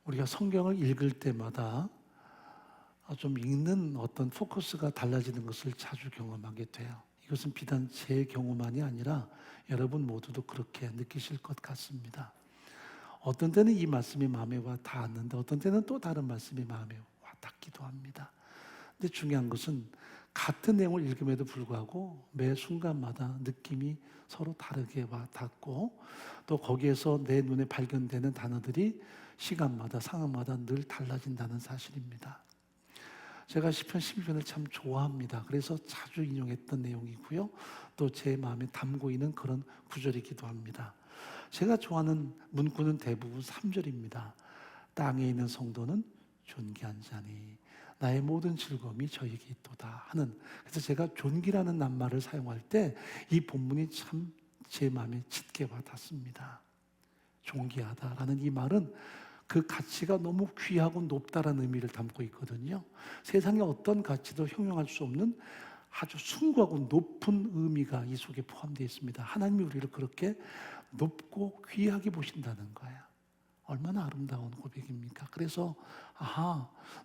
우리가 성경을 읽을 때마다 좀 읽는 어떤 포커스가 달라지는 것을 자주 경험하게 돼요. 이것은 비단 제 경우만이 아니라 여러분 모두도 그렇게 느끼실 것 같습니다. 어떤 때는 이 말씀이 마음에 와 닿았는데 어떤 때는 또 다른 말씀이 마음에 와 닿기도 합니다. 근데 중요한 것은 같은 내용을 읽음에도 불구하고 매 순간마다 느낌이 서로 다르게 와 닿고 또 거기에서 내 눈에 발견되는 단어들이 시간마다 상황마다 늘 달라진다는 사실입니다. 제가 시편 11편을 참 좋아합니다. 그래서 자주 인용했던 내용이고요. 또 제 마음에 담고 있는 그런 구절이기도 합니다. 제가 좋아하는 문구는 대부분 3절입니다. 땅에 있는 성도는 존귀한 자니 나의 모든 즐거움이 저에게 있도다 하는, 그래서 제가 존귀라는 낱말을 사용할 때 이 본문이 참 제 마음에 짙게 와닿습니다. 존귀하다라는 이 말은 그 가치가 너무 귀하고 높다라는 의미를 담고 있거든요. 세상의 어떤 가치도 형용할 수 없는 아주 숭고하고 높은 의미가 이 속에 포함되어 있습니다. 하나님이 우리를 그렇게 높고 귀하게 보신다는 거예요. 얼마나 아름다운 고백입니까? 그래서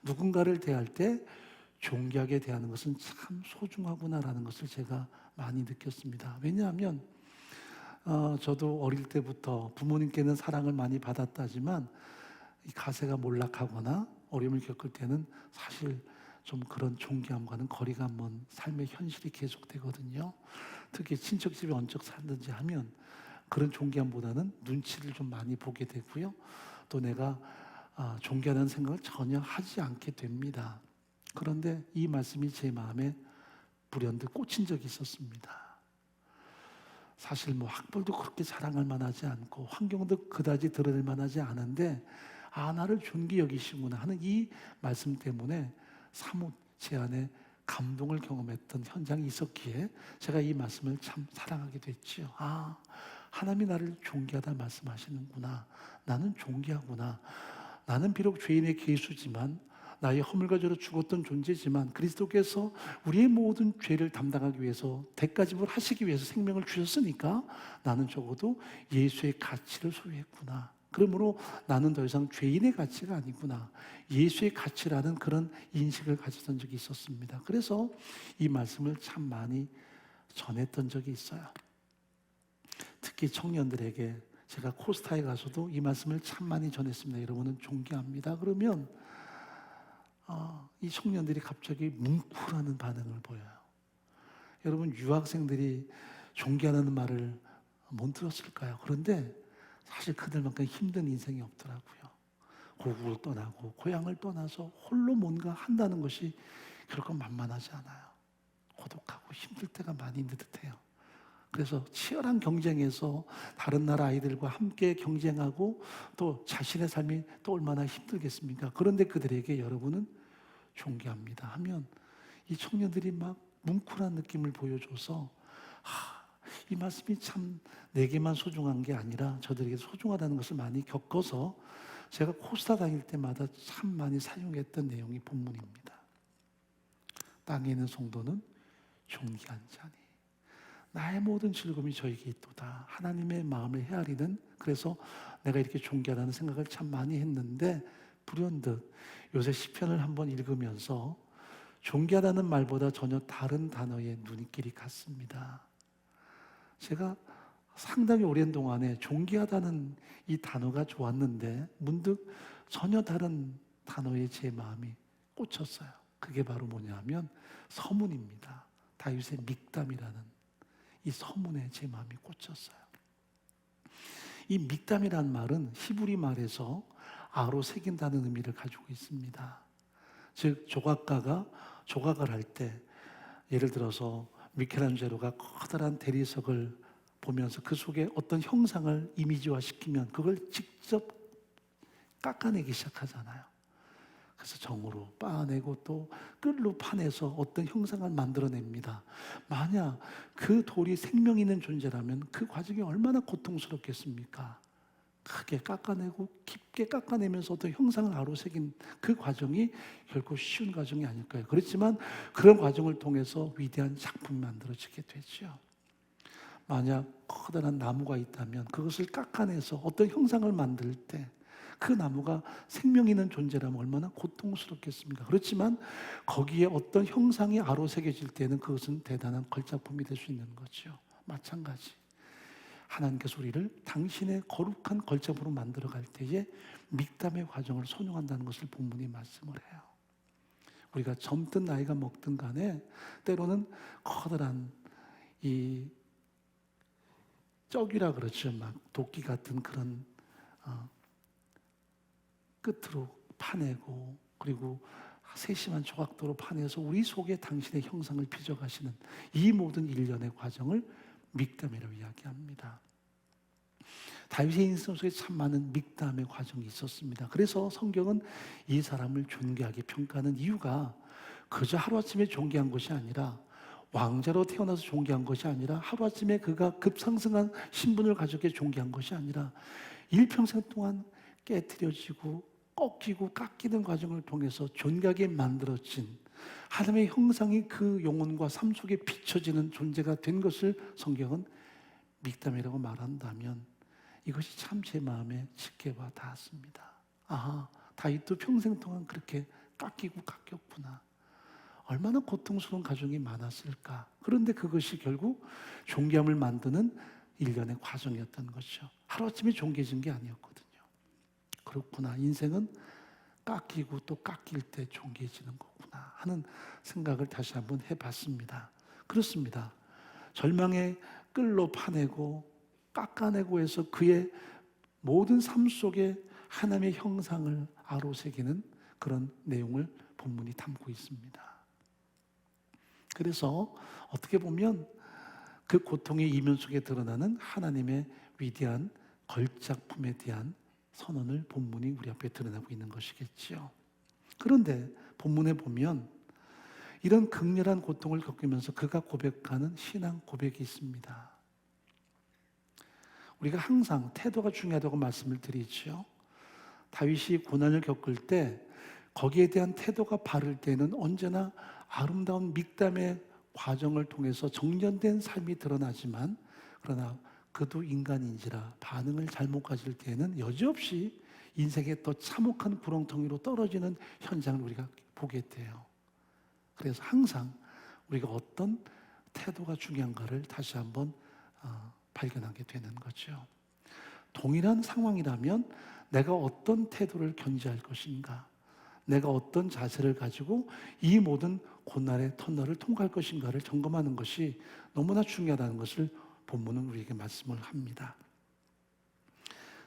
누군가를 대할 때 존귀하게 대하는 것은 참 소중하구나라는 것을 제가 많이 느꼈습니다. 왜냐하면 저도 어릴 때부터 부모님께는 사랑을 많이 받았다지만 이 가세가 몰락하거나 어려움을 겪을 때는 사실 좀 그런 존귀함과는 거리가 먼 삶의 현실이 계속되거든요. 특히 친척집에 언적 살든지 하면 그런 존귀함보다는 눈치를 좀 많이 보게 되고요. 또 내가 존귀하다는 생각을 전혀 하지 않게 됩니다. 그런데 이 말씀이 제 마음에 불현듯 꽂힌 적이 있었습니다. 사실 학벌도 그렇게 자랑할 만하지 않고 환경도 그다지 드러낼 만하지 않은데 나를 존귀 여기시구나 하는 이 말씀 때문에 사뭇 제 안에 감동을 경험했던 현장이 있었기에 제가 이 말씀을 참 사랑하게 됐지요. 하나님이 나를 존귀하다 말씀하시는구나. 나는 존귀하구나. 나는 비록 죄인의 계수지만 나의 허물과 죄로 죽었던 존재지만 그리스도께서 우리의 모든 죄를 담당하기 위해서 대가 지불하시기 위해서 생명을 주셨으니까 나는 적어도 예수의 가치를 소유했구나. 그러므로 나는 더 이상 죄인의 가치가 아니구나. 예수의 가치라는 그런 인식을 가졌던 적이 있었습니다. 그래서 이 말씀을 참 많이 전했던 적이 있어요. 특히 청년들에게 제가 코스타에 가서도 이 말씀을 참 많이 전했습니다. 여러분은 존귀합니다. 그러면 이 청년들이 갑자기 뭉클하는 반응을 보여요. 여러분 유학생들이 존귀하다는 말을 못 들었을까요? 그런데 사실 그들만큼 힘든 인생이 없더라고요. 고국을 떠나고 고향을 떠나서 홀로 뭔가 한다는 것이 결코 만만하지 않아요. 고독하고 힘들 때가 많이 있는 듯해요. 그래서 치열한 경쟁에서 다른 나라 아이들과 함께 경쟁하고 또 자신의 삶이 또 얼마나 힘들겠습니까? 그런데 그들에게 여러분은 존귀합니다 하면 이 청년들이 막 뭉클한 느낌을 보여줘서 이 말씀이 참 내게만 소중한 게 아니라 저들에게 소중하다는 것을 많이 겪어서 제가 코스타 다닐 때마다 참 많이 사용했던 내용이 본문입니다. 땅에 있는 성도는 존귀한 자니 나의 모든 즐거움이 저에게 있도다. 하나님의 마음을 헤아리는, 그래서 내가 이렇게 존귀하다는 생각을 참 많이 했는데 불현듯 요새 시편을 한번 읽으면서 존귀하다는 말보다 전혀 다른 단어에 눈길이 갔습니다. 제가 상당히 오랜 동안에 존귀하다는 이 단어가 좋았는데 문득 전혀 다른 단어에 제 마음이 꽂혔어요. 그게 바로 뭐냐면 서문입니다. 다윗의 믹담이라는 이 서문에 제 마음이 꽂혔어요. 이 믹담이라는 말은 히브리 말에서 아로 새긴다는 의미를 가지고 있습니다. 즉 조각가가 조각을 할 때 예를 들어서 미켈란젤로가 커다란 대리석을 보면서 그 속에 어떤 형상을 이미지화시키면 그걸 직접 깎아내기 시작하잖아요. 그래서 정으로 빻아내고 또 끌로 파내서 어떤 형상을 만들어냅니다. 만약 그 돌이 생명 있는 존재라면 그 과정이 얼마나 고통스럽겠습니까? 크게 깎아내고 깊게 깎아내면서 어떤 형상을 아로새긴 그 과정이 결코 쉬운 과정이 아닐 거예요. 그렇지만 그런 과정을 통해서 위대한 작품이 만들어지게 되죠. 만약 커다란 나무가 있다면 그것을 깎아내서 어떤 형상을 만들 때 그 나무가 생명 있는 존재라면 얼마나 고통스럽겠습니까? 그렇지만 거기에 어떤 형상이 아로새겨질 때는 그것은 대단한 걸작품이 될 수 있는 거죠. 마찬가지. 하나님께서 우리를 당신의 거룩한 걸작으로 만들어갈 때에 믹담의 과정을 선용한다는 것을 본문이 말씀을 해요. 우리가 젊든 나이가 먹든 간에 때로는 커다란 이 쩍이라 그러죠. 막 도끼 같은 그런 끝으로 파내고 그리고 세심한 조각도로 파내서 우리 속에 당신의 형상을 빚어가시는 이 모든 일련의 과정을 믹담이라고 이야기합니다. 다윗의 인생 속에 참 많은 믹담의 과정이 있었습니다. 그래서 성경은 이 사람을 존귀하게 평가하는 이유가 그저 하루아침에 존귀한 것이 아니라 왕자로 태어나서 존귀한 것이 아니라 하루아침에 그가 급상승한 신분을 가졌기에 존귀한 것이 아니라 일평생 동안 깨트려지고 꺾이고 깎이는 과정을 통해서 존귀하게 만들어진 하나님의 형상이 그 영혼과 삶 속에 비춰지는 존재가 된 것을 성경은 믹담이라고 말한다면 이것이 참 제 마음에 짙게 와 닿았습니다. 아하, 다윗도 평생 동안 그렇게 깎이고 깎였구나. 얼마나 고통스러운 가정이 많았을까. 그런데 그것이 결국 존귀함을 만드는 일련의 과정이었던 것이죠. 하루아침에 존귀해진 게 아니었거든요. 그렇구나. 인생은 깎이고 또 깎일 때 존귀해지는 거구나 하는 생각을 다시 한번 해봤습니다. 그렇습니다. 절망의 끌로 파내고 깎아내고 해서 그의 모든 삶 속에 하나님의 형상을 아로새기는 그런 내용을 본문이 담고 있습니다. 그래서 어떻게 보면 그 고통의 이면 속에 드러나는 하나님의 위대한 걸작품에 대한 선언을 본문이 우리 앞에 드러나고 있는 것이겠지요. 그런데 본문에 보면 이런 극렬한 고통을 겪으면서 그가 고백하는 신앙 고백이 있습니다. 우리가 항상 태도가 중요하다고 말씀을 드리죠. 다윗이 고난을 겪을 때 거기에 대한 태도가 바를 때는 언제나 아름다운 믹담의 과정을 통해서 정련된 삶이 드러나지만 그러나 그도 인간인지라 반응을 잘못 가질 때는 여지없이 인생의 더 참혹한 구렁텅이로 떨어지는 현장을 우리가 보게 돼요. 그래서 항상 우리가 어떤 태도가 중요한가를 다시 한번 발견하게 되는 거죠. 동일한 상황이라면 내가 어떤 태도를 견지할 것인가, 내가 어떤 자세를 가지고 이 모든 고난의 터널을 통과할 것인가를 점검하는 것이 너무나 중요하다는 것을 본문은 우리에게 말씀을 합니다.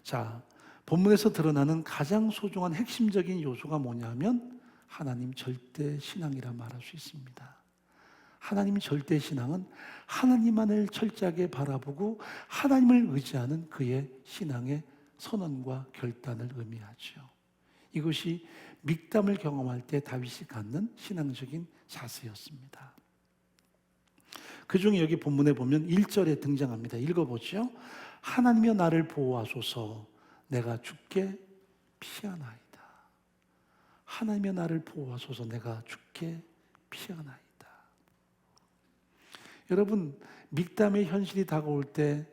자, 본문에서 드러나는 가장 소중한 핵심적인 요소가 뭐냐면 하나님 절대 신앙이라 말할 수 있습니다. 하나님 절대 신앙은 하나님만을 철저하게 바라보고 하나님을 의지하는 그의 신앙의 선언과 결단을 의미하죠. 이것이 믹담을 경험할 때 다윗이 갖는 신앙적인 자세였습니다. 그 중에 여기 본문에 보면 1절에 등장합니다. 읽어보죠. 하나님이여 나를 보호하소서 내가 죽게 피하나이다. 하나님이여 나를 보호하소서 내가 죽게 피하나이다. 여러분, 믹담의 현실이 다가올 때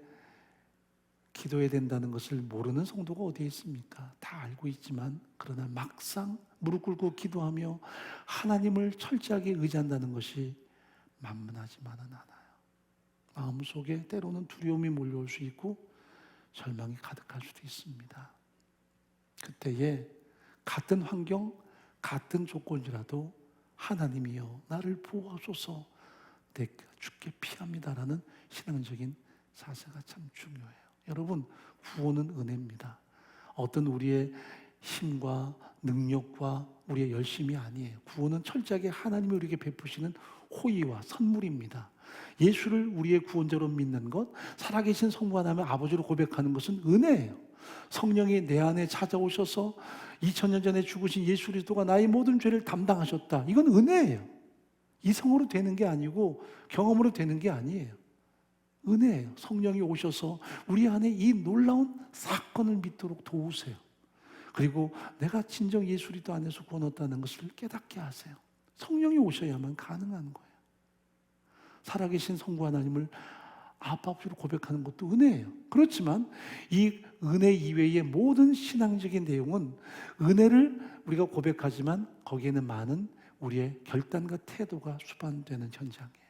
기도해야 된다는 것을 모르는 성도가 어디에 있습니까? 다 알고 있지만 그러나 막상 무릎 꿇고 기도하며 하나님을 철저하게 의지한다는 것이 만만하지만은 않아요. 마음속에 때로는 두려움이 몰려올 수 있고 절망이 가득할 수도 있습니다. 그때에 같은 환경, 같은 조건이라도 하나님이여 나를 보호하소서 내가 죽게 피합니다라는 신앙적인 자세가 참 중요해요. 여러분, 구원은 은혜입니다. 어떤 우리의 힘과 능력과 우리의 열심이 아니에요. 구원은 철저하게 하나님이 우리에게 베푸시는 호의와 선물입니다. 예수를 우리의 구원자로 믿는 것, 살아계신 성부 하나님의 아버지로 고백하는 것은 은혜예요. 성령이 내 안에 찾아오셔서 2000년 전에 죽으신 예수 그리스도가 나의 모든 죄를 담당하셨다. 이건 은혜예요. 이성으로 되는 게 아니고 경험으로 되는 게 아니에요. 은혜예요. 성령이 오셔서 우리 안에 이 놀라운 사건을 믿도록 도우세요. 그리고 내가 진정 예수 그리스도 안에서 구원 얻다는 것을 깨닫게 하세요. 성령이 오셔야만 가능한 거예요. 살아계신 성부 하나님을 아빠주로 고백하는 것도 은혜예요. 그렇지만 이 은혜 이외의 모든 신앙적인 내용은 은혜를 우리가 고백하지만 거기에는 많은 우리의 결단과 태도가 수반되는 현장이에요.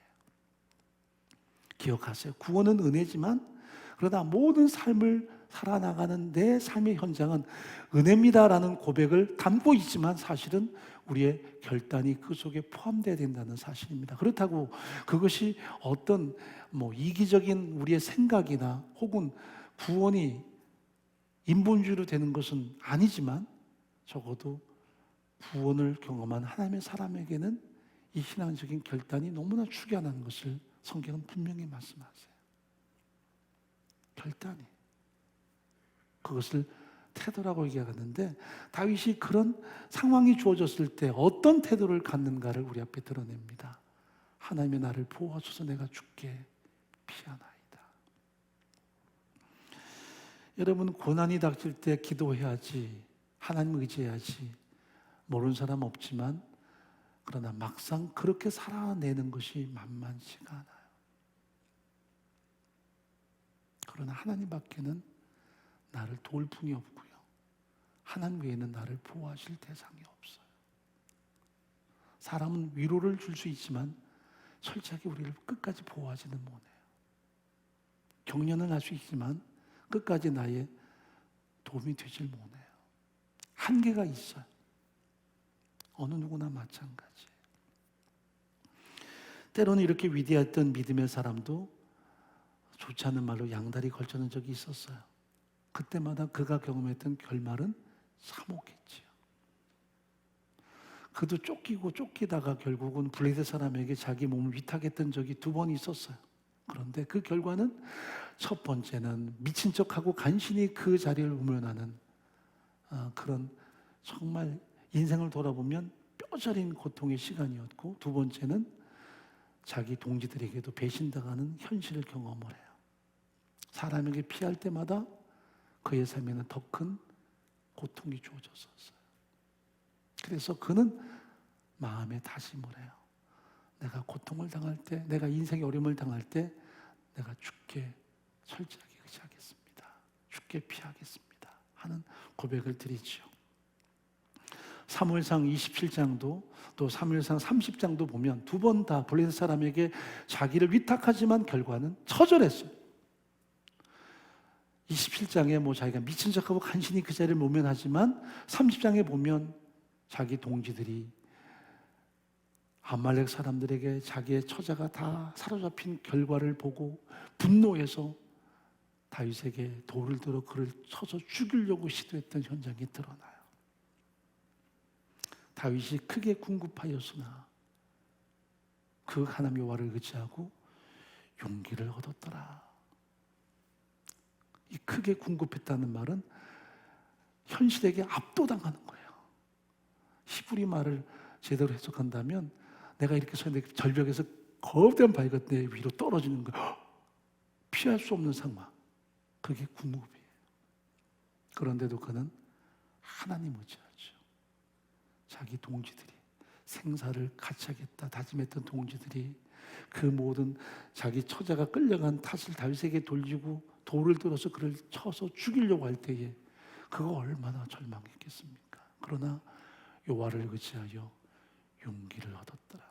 기억하세요. 구원은 은혜지만 그러나 모든 삶을 살아나가는 내 삶의 현장은 은혜입니다라는 고백을 담고 있지만 사실은 우리의 결단이 그 속에 포함되어야 된다는 사실입니다. 그렇다고 그것이 어떤 이기적인 우리의 생각이나 혹은 구원이 인본주의로 되는 것은 아니지만 적어도 구원을 경험한 하나님의 사람에게는 이 신앙적인 결단이 너무나 중요하다는 것을 성경은 분명히 말씀하세요. 결단이. 그것을 태도라고 얘기하는데 다윗이 그런 상황이 주어졌을 때 어떤 태도를 갖는가를 우리 앞에 드러냅니다. 하나님의 나를 보호하소서 내가 죽게 피하나이다. 여러분 고난이 닥칠 때 기도해야지 하나님 의지해야지 모르는 사람 없지만 그러나 막상 그렇게 살아내는 것이 만만치가 않아요. 그러나 하나님밖에는 나를 도울 분이 없고요. 하나님 외에는 나를 보호하실 대상이 없어요. 사람은 위로를 줄 수 있지만 철저하게 우리를 끝까지 보호하지는 못해요. 격려는 할 수 있지만 끝까지 나의 도움이 되질 못해요. 한계가 있어요. 어느 누구나 마찬가지예요. 때로는 이렇게 위대했던 믿음의 사람도 좋지 않은 말로 양다리 걸쳐는 적이 있었어요. 그때마다 그가 경험했던 결말은 참혹했지요. 그도 쫓기고 쫓기다가 결국은 블레셋 사람에게 자기 몸을 위탁했던 적이 2번 있었어요. 그런데 그 결과는 첫 번째는 미친 척하고 간신히 그 자리를 우면하는 그런 정말 인생을 돌아보면 뼈저린 고통의 시간이었고, 2번째는 자기 동지들에게도 배신당하는 현실을 경험을 해요. 사람에게 피할 때마다 그의 삶에는 더 큰 고통이 주어졌었어요. 그래서 그는 마음에 다짐을 해요. 내가 고통을 당할 때, 내가 인생의 어려움을 당할 때 내가 주께 철저하게 의지하겠습니다. 주께 피하겠습니다. 하는 고백을 드리죠. 사무엘상 27장도 또 사무엘상 30장도 보면 2번 다 블레셋 사람에게 자기를 위탁하지만 결과는 처절했어요. 27장에 자기가 미친 척하고 간신히 그 자리를 모면하지만 30장에 보면 자기 동지들이 아말렉 사람들에게 자기의 처자가 다 사로잡힌 결과를 보고 분노해서 다윗에게 돌을 들어 그를 쳐서 죽이려고 시도했던 현장이 드러나요. 다윗이 크게 궁급하였으나 그 하나님 여호와를 의지하고 용기를 얻었더라. 이 크게 궁급했다는 말은 현실에게 압도당하는 거예요. 히브리 말을 제대로 해석한다면 내가 이렇게 서 있는데 절벽에서 거대한 바위가 내 위로 떨어지는 거예요. 피할 수 없는 상황. 그게 궁급이에요. 그런데도 그는 하나님 의지하죠. 자기 동지들이 생사를 같이 하겠다 다짐했던 동지들이 그 모든 자기 처자가 끌려간 탓을 다윗에게 돌리고 돌을 들어서 그를 쳐서 죽이려고 할 때에 그가 얼마나 절망했겠습니까? 그러나 여호와를 의지하여 용기를 얻었더라.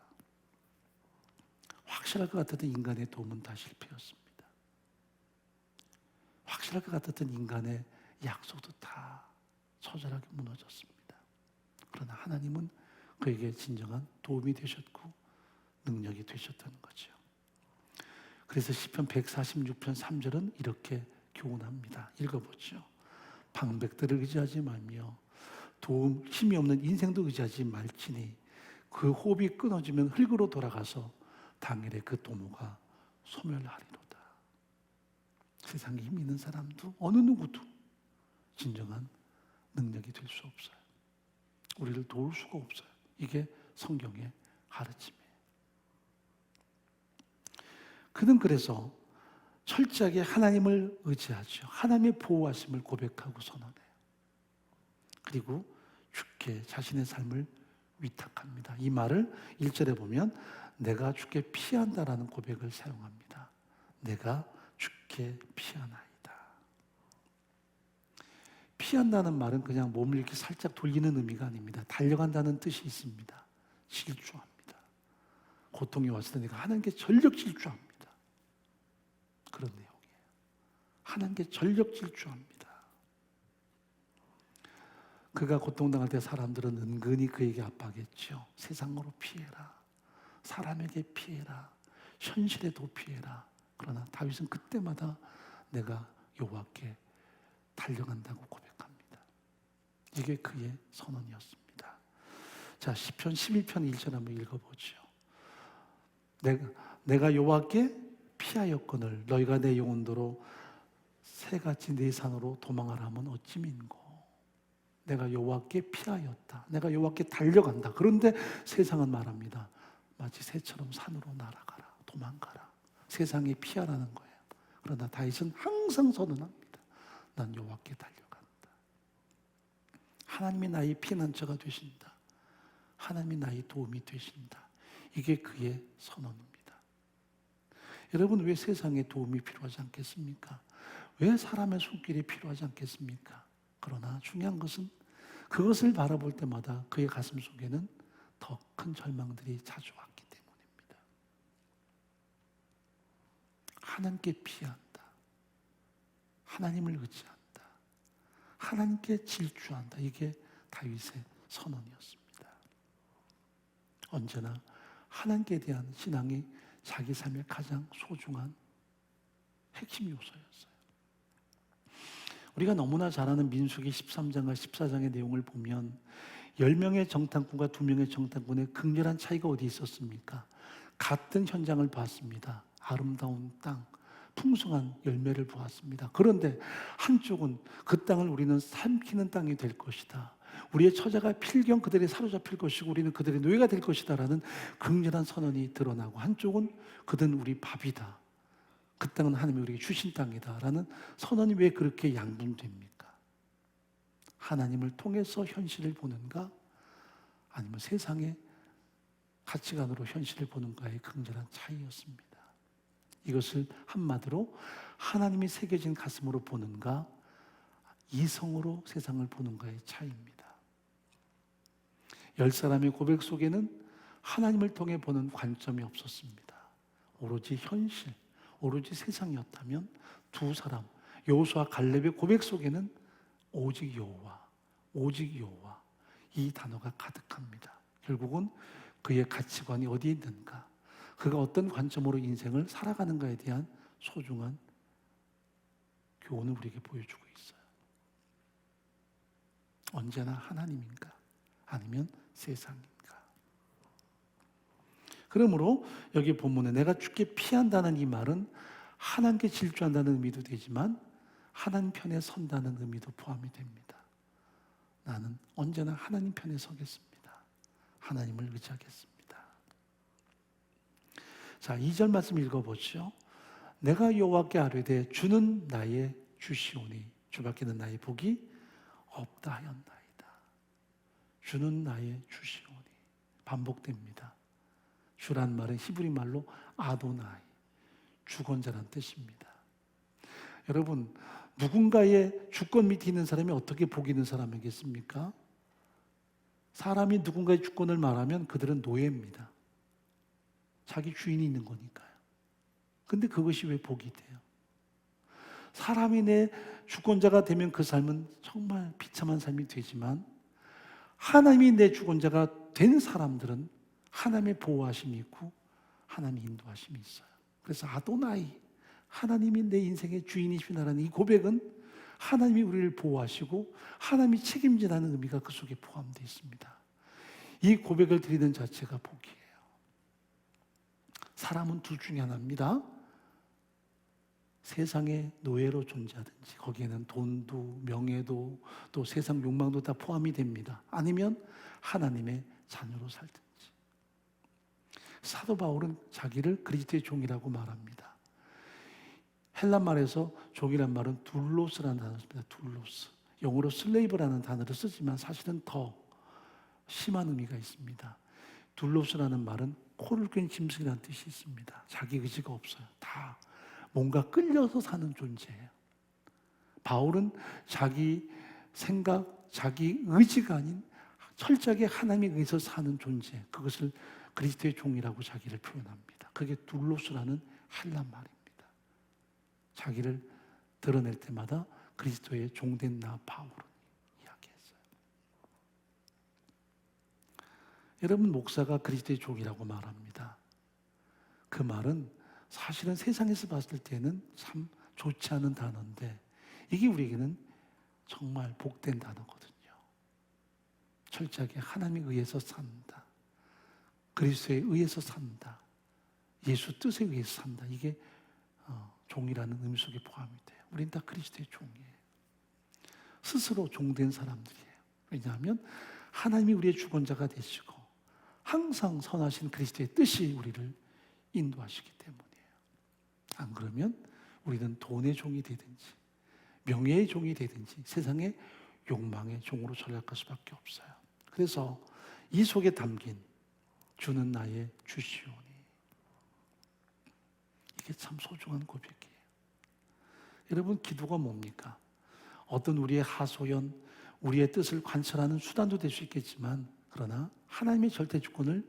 확실할 것 같았던 인간의 도움은 다 실패였습니다. 확실할 것 같았던 인간의 약속도 다 처절하게 무너졌습니다. 그러나 하나님은 그에게 진정한 도움이 되셨고 능력이 되셨다는 거죠. 그래서 시편 146편 3절은 이렇게 교훈합니다. 읽어보죠. 방백들을 의지하지 말며 도움, 힘이 없는 인생도 의지하지 말지니 그 호흡이 끊어지면 흙으로 돌아가서 당일에 그 도모가 소멸하리로다. 세상에 힘 있는 사람도 어느 누구도 진정한 능력이 될 수 없어요. 우리를 도울 수가 없어요. 이게 성경의 가르침이에요. 그는 그래서 철저하게 하나님을 의지하죠. 하나님의 보호하심을 고백하고 선언해요. 그리고 주께 자신의 삶을 위탁합니다. 이 말을 1절에 보면 내가 주께 피한다라는 고백을 사용합니다. 내가 주께 피하나이다. 피한다는 말은 그냥 몸을 이렇게 살짝 돌리는 의미가 아닙니다. 달려간다는 뜻이 있습니다. 질주합니다. 고통이 왔을 때 내가 하나님께 전력 질주합니다. 그런 내용이에요. 하나님께 전력 질주합니다. 그가 고통당할 때 사람들은 은근히 그에게 압박했죠. 세상으로 피해라. 사람에게 피해라. 현실에도 피해라. 그러나 다윗은 그때마다 내가 여호와께 달려간다고 고백합니다. 이게 그의 선언이었습니다. 자, 시편 11편 1절 한번 읽어보죠. 내가 여호와께 피하였거늘 너희가 내 영혼도로 새같이 내 산으로 도망하라 하면 어찌 민고. 내가 여호와께 피하였다. 내가 여호와께 달려간다. 그런데 세상은 말합니다. 마치 새처럼 산으로 날아가라. 도망가라. 세상에 피하라는 거예요. 그러나 다윗은 항상 선언합니다. 난 여호와께 달려간다. 하나님이 나의 피난처가 되신다. 하나님이 나의 도움이 되신다. 이게 그의 선언입니다. 여러분, 왜 세상에 도움이 필요하지 않겠습니까? 왜 사람의 손길이 필요하지 않겠습니까? 그러나 중요한 것은 그것을 바라볼 때마다 그의 가슴 속에는 더 큰 절망들이 자주 왔기 때문입니다. 하나님께 피한다. 하나님을 의지한다. 하나님께 질주한다. 이게 다윗의 선언이었습니다. 언제나 하나님께 대한 신앙이 자기 삶의 가장 소중한 핵심 요소였어요. 우리가 너무나 잘 아는 민수기 13장과 14장의 내용을 보면 10명의 정탐꾼과 2명의 정탐꾼의 극렬한 차이가 어디 있었습니까? 같은 현장을 봤습니다. 아름다운 땅, 풍성한 열매를 보았습니다. 그런데 한쪽은 그 땅을 우리는 삼키는 땅이 될 것이다. 우리의 처자가 필경 그들이 사로잡힐 것이고 우리는 그들의 노예가 될 것이다 라는 극렬한 선언이 드러나고, 한쪽은 그들은 우리 밥이다. 그 땅은 하나님이 우리에게 주신 땅이다 라는 선언이 왜 그렇게 양분됩니까? 하나님을 통해서 현실을 보는가, 아니면 세상의 가치관으로 현실을 보는가의 극렬한 차이였습니다. 이것을 한마디로 하나님이 새겨진 가슴으로 보는가, 이성으로 세상을 보는가의 차이입니다. 10사람의 고백 속에는 하나님을 통해 보는 관점이 없었습니다. 오로지 현실, 오로지 세상이었다면 2사람, 여호수아 갈렙의 고백 속에는 오직 여호와, 오직 여호와 이 단어가 가득합니다. 결국은 그의 가치관이 어디에 있는가, 그가 어떤 관점으로 인생을 살아가는가에 대한 소중한 교훈을 우리에게 보여주고 있어요. 언제나 하나님인가, 아니면 세상인가. 그러므로 여기 본문에 내가 주께 피한다는 이 말은 하나님께 질주한다는 의미도 되지만 하나님 편에 선다는 의미도 포함이 됩니다. 나는 언제나 하나님 편에 서겠습니다. 하나님을 의지하겠습니다. 자, 2절 말씀 읽어보죠. 내가 여호와께 아뢰되 주는 나의 주시오니 주밖에는 나의 복이 없다 하였나이다. 주는 나의 주시오니 반복됩니다. 주란 말은 히브리 말로 아도나이, 주권자란 뜻입니다. 여러분, 누군가의 주권 밑에 있는 사람이 어떻게 복 있는 사람이겠습니까? 사람이 누군가의 주권을 말하면 그들은 노예입니다. 자기 주인이 있는 거니까요. 근데 그것이 왜 복이 돼요? 사람이 내 주권자가 되면 그 삶은 정말 비참한 삶이 되지만, 하나님이 내 주권자가 된 사람들은 하나님의 보호하심이 있고 하나님의 인도하심이 있어요. 그래서 아도나이, 하나님이 내 인생의 주인이시라는 이 고백은 하나님이 우리를 보호하시고 하나님이 책임지라는 의미가 그 속에 포함되어 있습니다. 이 고백을 드리는 자체가 복이에요. 사람은 둘 중에 하나입니다. 세상의 노예로 존재하든지, 거기에는 돈도 명예도 또 세상 욕망도 다 포함이 됩니다. 아니면 하나님의 자녀로 살든지. 사도 바울은 자기를 그리스도의 종이라고 말합니다. 헬란말에서 종이란 말은 둘로스라는 단어입니다. 둘로스. 영어로 슬레이브라는 단어를 쓰지만 사실은 더 심한 의미가 있습니다. 둘로스라는 말은 코를 꿰는 짐승이라는 뜻이 있습니다. 자기 의지가 없어요. 다 뭔가 끌려서 사는 존재예요. 바울은 자기 생각, 자기 의지가 아닌 철저하게 하나님에 의해서 사는 존재, 그것을 그리스도의 종이라고 자기를 표현합니다. 그게 둘로스라는 헬라 말입니다. 자기를 드러낼 때마다 그리스도의 종된 나 바울은 이야기했어요. 여러분, 목사가 그리스도의 종이라고 말합니다. 그 말은 사실은 세상에서 봤을 때는 참 좋지 않은 단어인데 이게 우리에게는 정말 복된 단어거든요. 철저하게 하나님에 의해서 산다. 그리스도에 의해서 산다. 예수 뜻에 의해서 산다. 이게 종이라는 의미 속에 포함이 돼요. 우린 다 그리스도의 종이에요. 스스로 종된 사람들이에요. 왜냐하면 하나님이 우리의 주권자가 되시고 항상 선하신 그리스도의 뜻이 우리를 인도하시기 때문이에요. 안 그러면 우리는 돈의 종이 되든지 명예의 종이 되든지 세상의 욕망의 종으로 전락할 수밖에 없어요. 그래서 이 속에 담긴 주는 나의 주시오니, 이게 참 소중한 고백이에요. 여러분, 기도가 뭡니까? 어떤 우리의 하소연, 우리의 뜻을 관철하는 수단도 될 수 있겠지만 그러나 하나님의 절대 주권을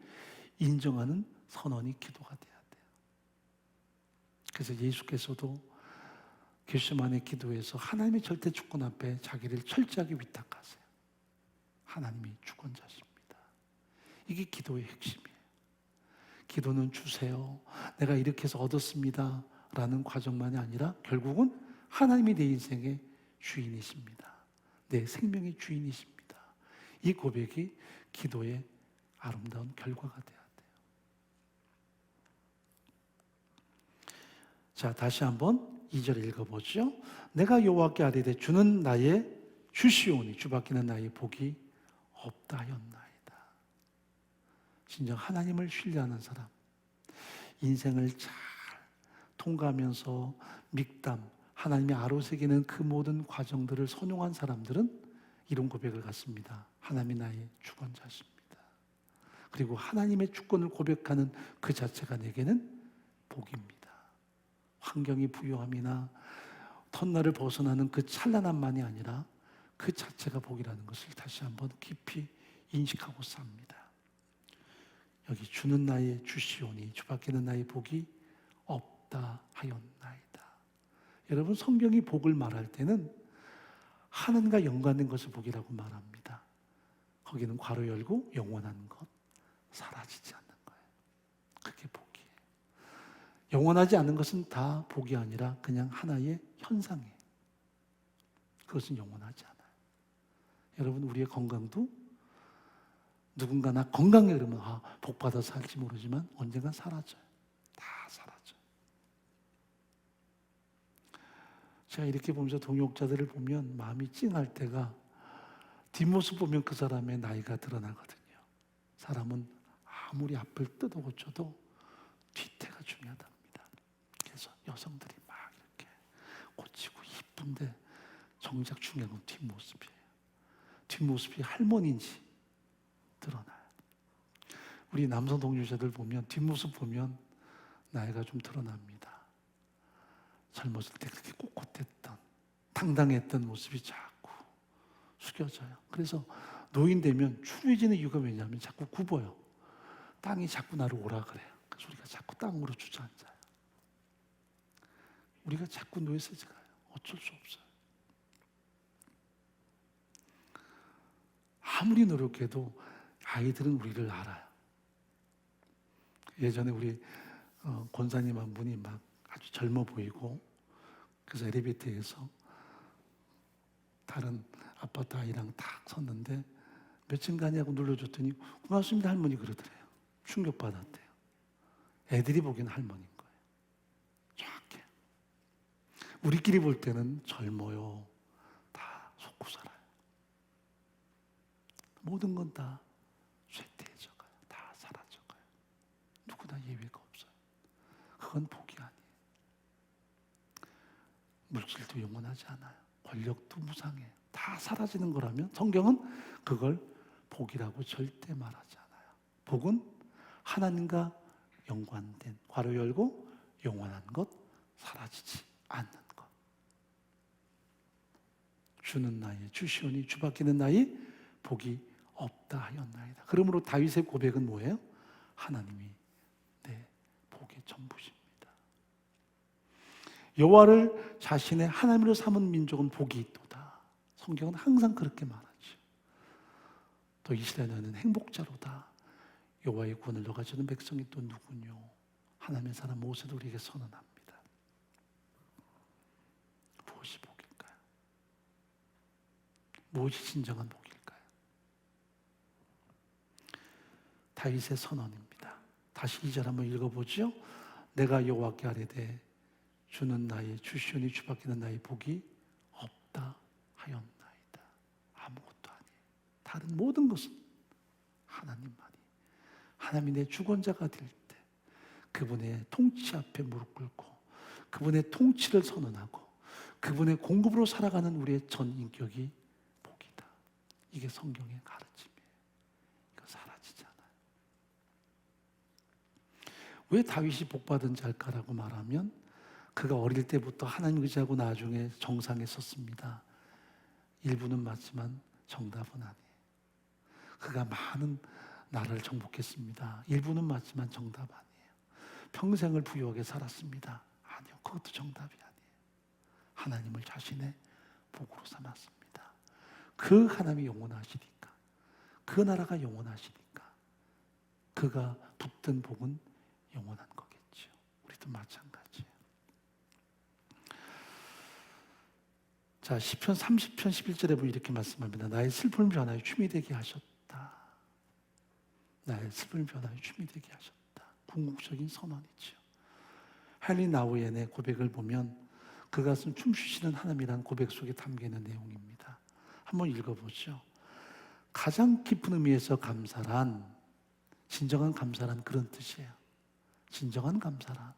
인정하는 선언이 기도가 돼야 돼요. 그래서 예수께서도 겟세마네 기도에서 하나님의 절대 주권 앞에 자기를 철저하게 위탁하세요. 하나님이 주권자십니다. 이게 기도의 핵심이에요. 기도는 주세요, 내가 이렇게 해서 얻었습니다 라는 과정만이 아니라 결국은 하나님이 내 인생의 주인이십니다. 내 생명의 주인이십니다. 이 고백이 기도의 아름다운 결과가 돼야 돼요. 자, 다시 한번 2절 읽어보죠. 내가 여호와께 아뢰되 주는 나의 주시오니 주밖에는 나의 복이 없다 하였나이다. 진정 하나님을 신뢰하는 사람, 인생을 잘 통과하면서 믹담, 하나님의 아로새기는 그 모든 과정들을 선용한 사람들은 이런 고백을 갖습니다. 하나님이 나의 주권자십니다. 그리고 하나님의 주권을 고백하는 그 자체가 내게는 복입니다. 환경이 부요함이나 턴날을 벗어나는 그 찬란함만이 아니라 그 자체가 복이라는 것을 다시 한번 깊이 인식하고 삽니다. 여기 주는 나의 주시오니 주밖에는 나의 복이 없다 하였나이다. 여러분, 성경이 복을 말할 때는 하나님과 연관된 것을 복이라고 말합니다. 거기는 괄호 열고 영원한 것, 사라지지 않는 거예요. 그게 복이에요. 영원하지 않은 것은 다 복이 아니라 그냥 하나의 현상이에요. 그것은 영원하지 않아요. 여러분, 우리의 건강도 누군가 나 건강해 그러면 복받아 살지 모르지만 언젠간 사라져요. 다 사라져요. 제가 이렇게 보면서 동역자들을 보면 마음이 찡할 때가 뒷모습 보면 그 사람의 나이가 드러나거든요. 사람은 아무리 앞을 뜯어 고쳐도 뒤태가 중요하답니다. 그래서 여성들이 막 이렇게 고치고 이쁜데 정작 중요한 건 뒷모습이에요. 뒷모습이 할머니인지 드러나요. 우리 남성 동료자들 보면 뒷모습 보면 나이가 좀 드러납니다. 젊었을 때 그렇게 꼿꼿했던 당당했던 모습이 자꾸 숙여져요. 그래서 노인 되면 추해지는 이유가 왜냐하면 자꾸 굽어요. 땅이 자꾸 나를 오라 그래요. 그래서 우리가 자꾸 땅으로 주저앉아요. 우리가 자꾸 노예세지가요. 어쩔 수 없어요. 아무리 노력해도 아이들은 우리를 알아요. 예전에 우리 권사님 한 분이 막 아주 젊어 보이고 그래서 엘리베이터에서 다른 아파트 아이랑 딱 섰는데 몇 층 가냐고 눌러줬더니 고맙습니다 할머니 그러더래요. 충격받았대요. 애들이 보기엔 할머니인 거예요. 정확해. 우리끼리 볼 때는 젊어요. 다 속고 살아요. 모든 건 다 쇠퇴해져가요. 다 사라져가요. 누구나 예외가 없어요. 그건 복이 아니에요. 물질도 영원하지 않아요. 권력도 무상해요. 다 사라지는 거라면 성경은 그걸 복이라고 절대 말하지 않아요. 복은 하나님과 연관된 괄호 열고 영원한 것, 사라지지 않는 것. 주는 나의 주시오니 주밖에는 나의 복이 없다 하였나이다. 그러므로 다윗의 고백은 뭐예요? 하나님이 내 복의 전부십니다. 여호와를 자신의 하나님으로 삼은 민족은 복이 있도다. 성경은 항상 그렇게 말하죠. 또 이스라엘은 행복자로다. 여호와의 구원을 너가지는 백성이 또 누구뇨? 하나님의 사람 모세도 우리에게 선언합니다. 무엇이 복일까요? 무엇이 진정한 복일까요? 다윗의 선언입니다. 다시 2절 한번 읽어보죠. 내가 여호와께 아뢰되 주는 나의 주시오니 주밖에는 나의 복이 없다 하였나이다. 아무것도 아니에요. 다른 모든 것은 하나님만이. 하나님이 내 주권자가 될 때 그분의 통치 앞에 무릎 꿇고 그분의 통치를 선언하고 그분의 공급으로 살아가는 우리의 전 인격이 복이다. 이게 성경의 가르침이에요. 이거 사라지지 않아요. 왜 다윗이 복받은 자일까라고 말하면 그가 어릴 때부터 하나님 의지하고 나중에 정상에 섰습니다. 일부는 맞지만 정답은 아니에요. 그가 많은 나라를 정복했습니다. 일부는 맞지만 정답 아니에요. 평생을 부유하게 살았습니다. 아니요, 그것도 정답이 아니에요. 하나님을 자신의 복으로 삼았습니다. 그 하나님이 영원하시니까, 그 나라가 영원하시니까 그가 붙든 복은 영원한 거겠죠. 우리도 마찬가지예요. 자, 시편 30편 11절에 보면 이렇게 말씀합니다. 나의 슬픔을 변하여 춤이 되게 하셨다. 나의 슬픔을 변하여 춤이 되게 하셨다. 궁극적인 선언이죠. 헨리 나우엔의 고백을 보면 그가 쓴 춤추시는 하나님이라는 고백 속에 담겨있는 내용입니다. 한번 읽어보죠. 가장 깊은 의미에서 감사란, 진정한 감사란 그런 뜻이에요. 진정한 감사란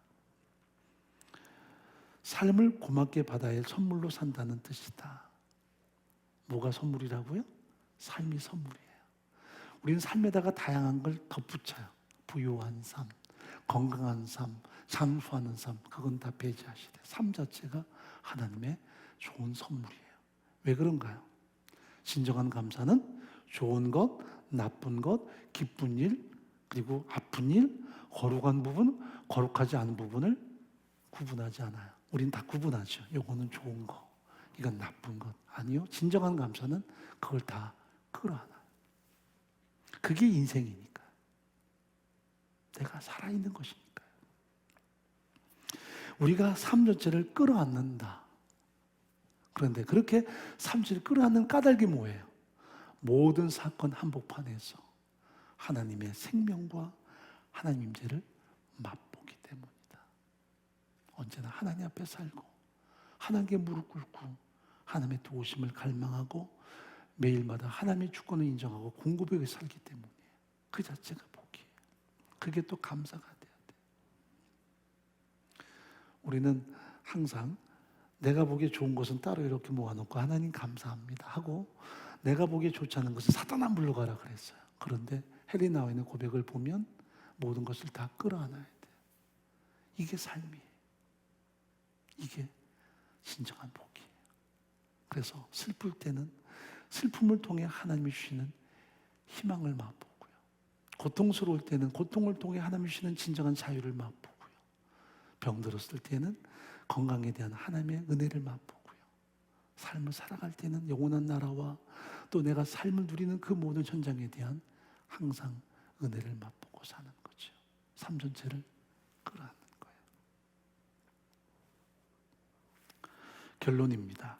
삶을 고맙게 받아야 할 선물로 산다는 뜻이다. 뭐가 선물이라고요? 삶이 선물이에요. 우리는 삶에다가 다양한 걸 덧붙여요. 부유한 삶, 건강한 삶, 장수하는 삶, 그건 다 배제하시되 삶 자체가 하나님의 좋은 선물이에요. 왜 그런가요? 진정한 감사는 좋은 것, 나쁜 것, 기쁜 일, 그리고 아픈 일, 거룩한 부분, 거룩하지 않은 부분을 구분하지 않아요. 우린 다 구분하죠. 이거는 좋은 거, 이건 나쁜 것. 아니요. 진정한 감사는 그걸 다 끌어안아요. 그게 인생이니까. 내가 살아있는 것이니까요. 우리가 삶 전체를 끌어안는다. 그런데 그렇게 삶 전체를 끌어안는 까닭이 뭐예요? 모든 사건 한복판에서 하나님의 생명과 하나님 임재를 맛보기 때문이다. 언제나 하나님 앞에 살고 하나님께 무릎 꿇고 하나님의 도우심을 갈망하고 매일마다 하나님의 주권을 인정하고 공급에 의해 살기 때문이에요. 그 자체가 복이에요. 그게 또 감사가 돼야 돼요. 우리는 항상 내가 보기에 좋은 것은 따로 이렇게 모아놓고 하나님 감사합니다 하고 내가 보기에 좋지 않은 것은 사단 안 불러가라 그랬어요. 그런데 헨리 나우엔의 고백을 보면 모든 것을 다 끌어안아야 돼요. 이게 삶이에요. 이게 진정한 복이에요. 그래서 슬플 때는 슬픔을 통해 하나님이 주시는 희망을 맛보고요. 고통스러울 때는 고통을 통해 하나님이 주시는 진정한 자유를 맛보고요. 병들었을 때는 건강에 대한 하나님의 은혜를 맛보고요. 삶을 살아갈 때는 영원한 나라와 또 내가 삶을 누리는 그 모든 현장에 대한 항상 은혜를 맛보고 사는 거죠. 삶 전체를 끌어안는 거예요. 결론입니다.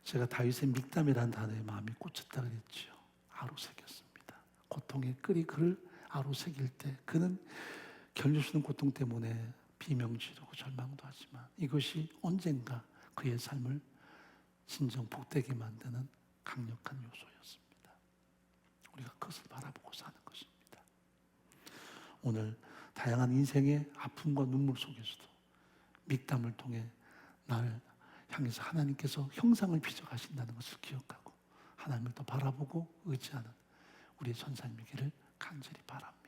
제가 다윗의 믹담이라는 단어에 마음이 꽂혔다 그랬죠. 아로새겼습니다. 고통의 끈이 그를 아로새길 때 그는 견디시는 고통 때문에 비명지르고 절망도 하지만 이것이 언젠가 그의 삶을 진정 복되게 만드는 강력한 요소였습니다. 우리가 그것을 바라보고 사는 것입니다. 오늘 다양한 인생의 아픔과 눈물 속에서도 믹담을 통해 나를 향해서 하나님께서 형상을 빚어가신다는 것을 기억하고 하나님을 또 바라보고 의지하는 우리의 전사님이기를 간절히 바랍니다.